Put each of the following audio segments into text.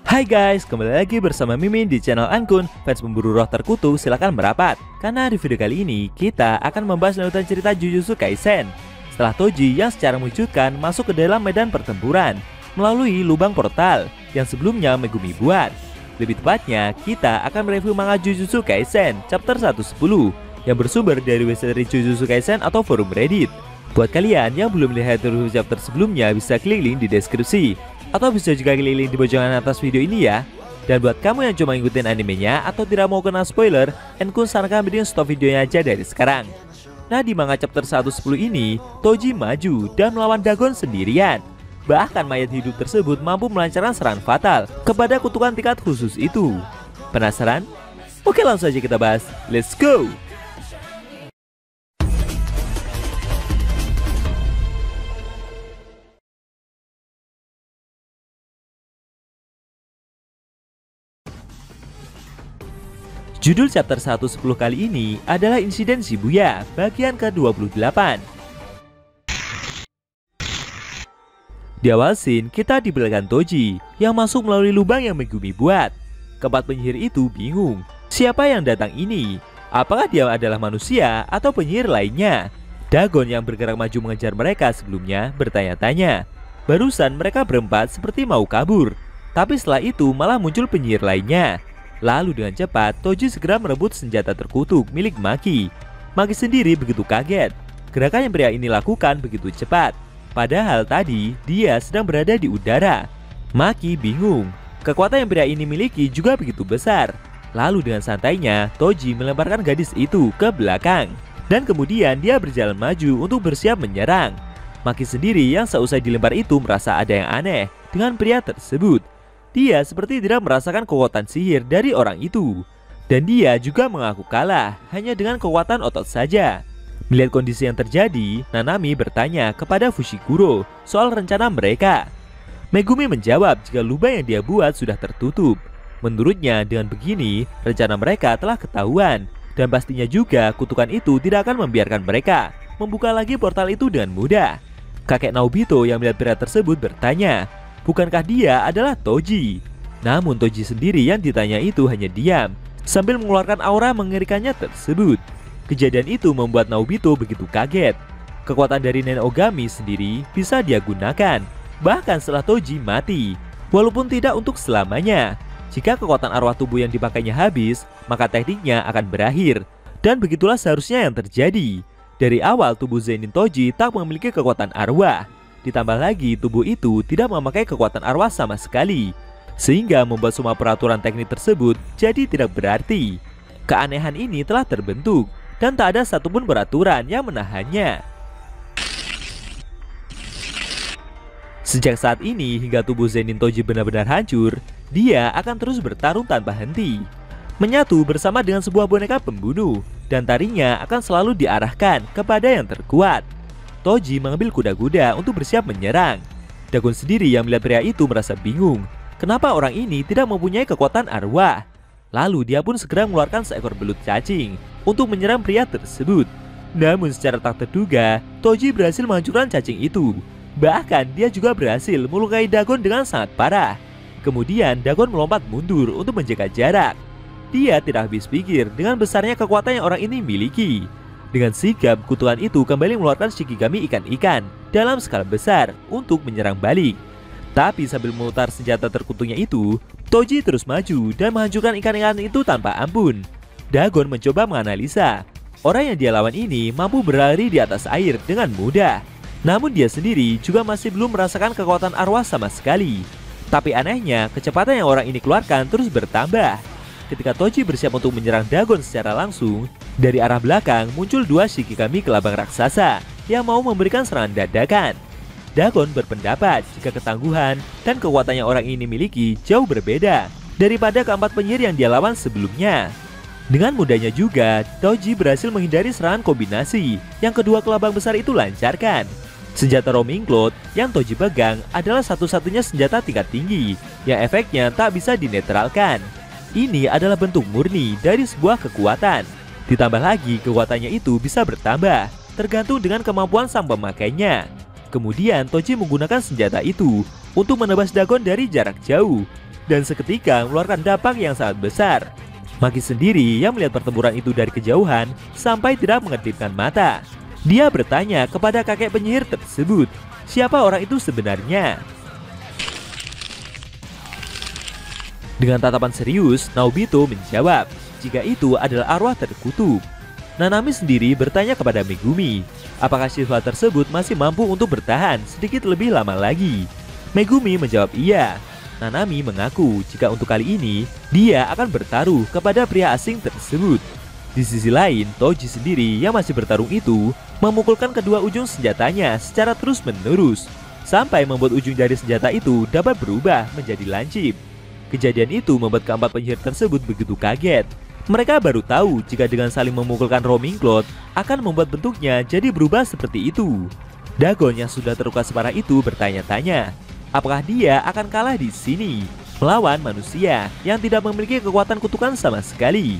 Hai guys, kembali lagi bersama Mimin di channel Ankun. Fans pemburu roh terkutuk silahkan merapat, karena di video kali ini kita akan membahas lanjutan cerita Jujutsu Kaisen. Setelah Toji yang secara mengejutkan masuk ke dalam medan pertempuran melalui lubang portal yang sebelumnya Megumi buat. Lebih tepatnya, kita akan mereview manga Jujutsu Kaisen chapter 110 yang bersumber dari website Jujutsu Kaisen atau forum Reddit. Buat kalian yang belum lihat review chapter sebelumnya, bisa klik link di deskripsi, atau bisa juga klik link di pojokan atas video ini ya. Dan buat kamu yang cuma ngikutin animenya atau tidak mau kena spoiler, Ankun sarankan mending stop videonya aja dari sekarang. Nah, di manga chapter 110 ini, Toji maju dan melawan Dagon sendirian. Bahkan mayat hidup tersebut mampu melancarkan serangan fatal kepada kutukan tingkat khusus itu. Penasaran? Oke, langsung aja kita bahas. Let's go! Judul chapter 110 kali ini adalah Insiden Shibuya bagian ke-28. Di awal scene, kita diperlihatkan Toji yang masuk melalui lubang yang Megumi buat. Keempat penyihir itu bingung, siapa yang datang ini? Apakah dia adalah manusia atau penyihir lainnya? Dagon yang bergerak maju mengejar mereka sebelumnya bertanya-tanya. Barusan mereka berempat seperti mau kabur, tapi setelah itu malah muncul penyihir lainnya. Lalu dengan cepat, Toji segera merebut senjata terkutuk milik Maki. Maki sendiri begitu kaget. Gerakan yang pria ini lakukan begitu cepat, padahal tadi dia sedang berada di udara. Maki bingung. Kekuatan yang pria ini miliki juga begitu besar. Lalu dengan santainya, Toji melemparkan gadis itu ke belakang. Dan kemudian dia berjalan maju untuk bersiap menyerang. Maki sendiri yang seusai dilempar itu merasa ada yang aneh dengan pria tersebut. Dia seperti tidak merasakan kekuatan sihir dari orang itu. Dan dia juga mengaku kalah hanya dengan kekuatan otot saja. Melihat kondisi yang terjadi, Nanami bertanya kepada Fushiguro soal rencana mereka. Megumi menjawab jika lubang yang dia buat sudah tertutup. Menurutnya dengan begini, rencana mereka telah ketahuan. Dan pastinya juga kutukan itu tidak akan membiarkan mereka membuka lagi portal itu dengan mudah. Kakek Naobito yang melihat pria tersebut bertanya, bukankah dia adalah Toji? Namun Toji sendiri yang ditanya itu hanya diam sambil mengeluarkan aura mengerikannya tersebut. Kejadian itu membuat Naobito begitu kaget. Kekuatan dari Nen Ogami sendiri bisa dia gunakan bahkan setelah Toji mati, walaupun tidak untuk selamanya. Jika kekuatan arwah tubuh yang dipakainya habis, maka tekniknya akan berakhir. Dan begitulah seharusnya yang terjadi. Dari awal tubuh Zenin Toji tak memiliki kekuatan arwah. Ditambah lagi tubuh itu tidak memakai kekuatan arwah sama sekali, sehingga membuat semua peraturan teknik tersebut jadi tidak berarti. Keanehan ini telah terbentuk dan tak ada satupun peraturan yang menahannya. Sejak saat ini hingga tubuh Zenin Toji benar-benar hancur, dia akan terus bertarung tanpa henti, menyatu bersama dengan sebuah boneka pembunuh, dan tarinya akan selalu diarahkan kepada yang terkuat. Toji mengambil kuda-kuda untuk bersiap menyerang. Dagon sendiri yang melihat pria itu merasa bingung. Kenapa orang ini tidak mempunyai kekuatan arwah? Lalu dia pun segera mengeluarkan seekor belut cacing untuk menyerang pria tersebut. Namun secara tak terduga, Toji berhasil menghancurkan cacing itu. Bahkan dia juga berhasil melukai Dagon dengan sangat parah. Kemudian Dagon melompat mundur untuk menjaga jarak. Dia tidak habis pikir dengan besarnya kekuatan yang orang ini miliki. Dengan sigap, kutukan itu kembali mengeluarkan Shikigami ikan-ikan dalam skala besar untuk menyerang balik. Tapi sambil memutar senjata terkutuknya itu, Toji terus maju dan menghancurkan ikan-ikan itu tanpa ampun. Dagon mencoba menganalisa. Orang yang dia lawan ini mampu berlari di atas air dengan mudah. Namun dia sendiri juga masih belum merasakan kekuatan arwah sama sekali. Tapi anehnya, kecepatan yang orang ini keluarkan terus bertambah. Ketika Toji bersiap untuk menyerang Dagon secara langsung, dari arah belakang muncul dua Shikigami kelabang raksasa yang mau memberikan serangan dadakan. Dagon berpendapat jika ketangguhan dan kekuatan yang orang ini miliki jauh berbeda daripada keempat penyihir yang dia lawan sebelumnya. Dengan mudahnya juga, Toji berhasil menghindari serangan kombinasi yang kedua kelabang besar itu lancarkan. Senjata Roaming Cloud yang Toji pegang adalah satu-satunya senjata tingkat tinggi yang efeknya tak bisa dinetralkan. Ini adalah bentuk murni dari sebuah kekuatan. Ditambah lagi kekuatannya itu bisa bertambah tergantung dengan kemampuan sang pemakainya. Kemudian Toji menggunakan senjata itu untuk menebas Dagon dari jarak jauh dan seketika mengeluarkan dampak yang sangat besar. Maki sendiri yang melihat pertempuran itu dari kejauhan sampai tidak mengedipkan mata. Dia bertanya kepada kakek penyihir tersebut, siapa orang itu sebenarnya? Dengan tatapan serius, Naobito menjawab, jika itu adalah arwah terkutuk. Nanami sendiri bertanya kepada Megumi, apakah siswa tersebut masih mampu untuk bertahan sedikit lebih lama lagi? Megumi menjawab iya. Nanami mengaku jika untuk kali ini, dia akan bertaruh kepada pria asing tersebut. Di sisi lain, Toji sendiri yang masih bertarung itu memukulkan kedua ujung senjatanya secara terus-menerus, sampai membuat ujung jari senjata itu dapat berubah menjadi lancip. Kejadian itu membuat keempat penyihir tersebut begitu kaget. Mereka baru tahu jika dengan saling memukulkan roaming cloth akan membuat bentuknya jadi berubah seperti itu. Dagon yang sudah terluka separah itu bertanya-tanya, apakah dia akan kalah di sini melawan manusia yang tidak memiliki kekuatan kutukan sama sekali.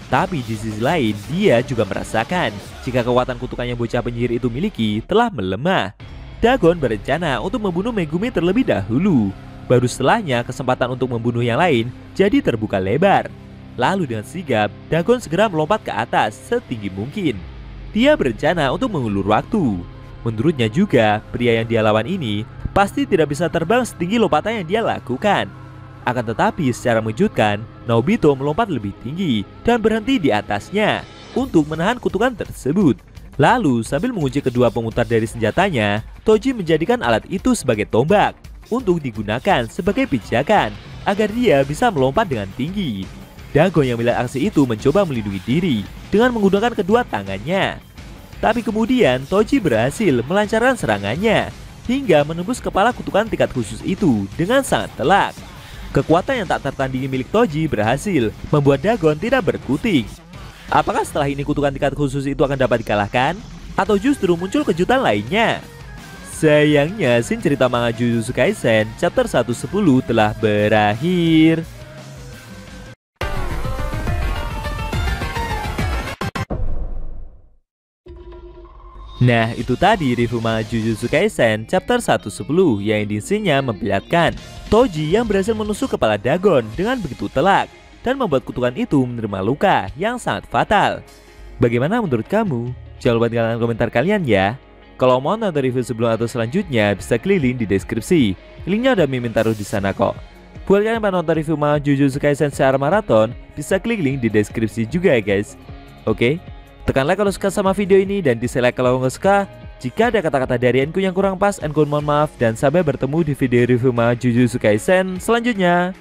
Tapi di sisi lain, dia juga merasakan jika kekuatan kutukan yang bocah penyihir itu miliki telah melemah. Dagon berencana untuk membunuh Megumi terlebih dahulu. Baru setelahnya kesempatan untuk membunuh yang lain jadi terbuka lebar. Lalu dengan sigap, Dagon segera melompat ke atas setinggi mungkin. Dia berencana untuk mengulur waktu. Menurutnya juga, pria yang dia lawan ini pasti tidak bisa terbang setinggi lompatan yang dia lakukan. Akan tetapi secara mengejutkan, Naobito melompat lebih tinggi dan berhenti di atasnya untuk menahan kutukan tersebut. Lalu sambil mengunci kedua pemutar dari senjatanya, Toji menjadikan alat itu sebagai tombak untuk digunakan sebagai pijakan agar dia bisa melompat dengan tinggi. Dagon yang melihat aksi itu mencoba melindungi diri dengan menggunakan kedua tangannya. Tapi kemudian Toji berhasil melancarkan serangannya hingga menembus kepala kutukan tingkat khusus itu dengan sangat telak. Kekuatan yang tak tertandingi milik Toji berhasil membuat Dagon tidak berkutik. Apakah setelah ini kutukan tingkat khusus itu akan dapat dikalahkan? Atau justru muncul kejutan lainnya? Sayangnya, scene cerita manga Jujutsu Kaisen chapter 110 telah berakhir. Nah, itu tadi review manga Jujutsu Kaisen chapter 110 yang ending scene-nya memperlihatkan Toji yang berhasil menusuk kepala Dagon dengan begitu telak dan membuat kutukan itu menerima luka yang sangat fatal. Bagaimana menurut kamu? Jangan lupa tinggalkan komentar kalian ya. Kalau mau nonton review sebelum atau selanjutnya, bisa klik link di deskripsi. Linknya udah Mimin taruh di sana kok. Buat kalian yang nonton review manga Jujutsu Kaisen secara maraton, bisa klik link di deskripsi juga ya guys. Oke? Tekan like kalau suka sama video ini dan dislike kalau nggak suka. Jika ada kata-kata dari Enku yang kurang pas, Enku mohon maaf dan sampai bertemu di video review manga Jujutsu Kaisen selanjutnya.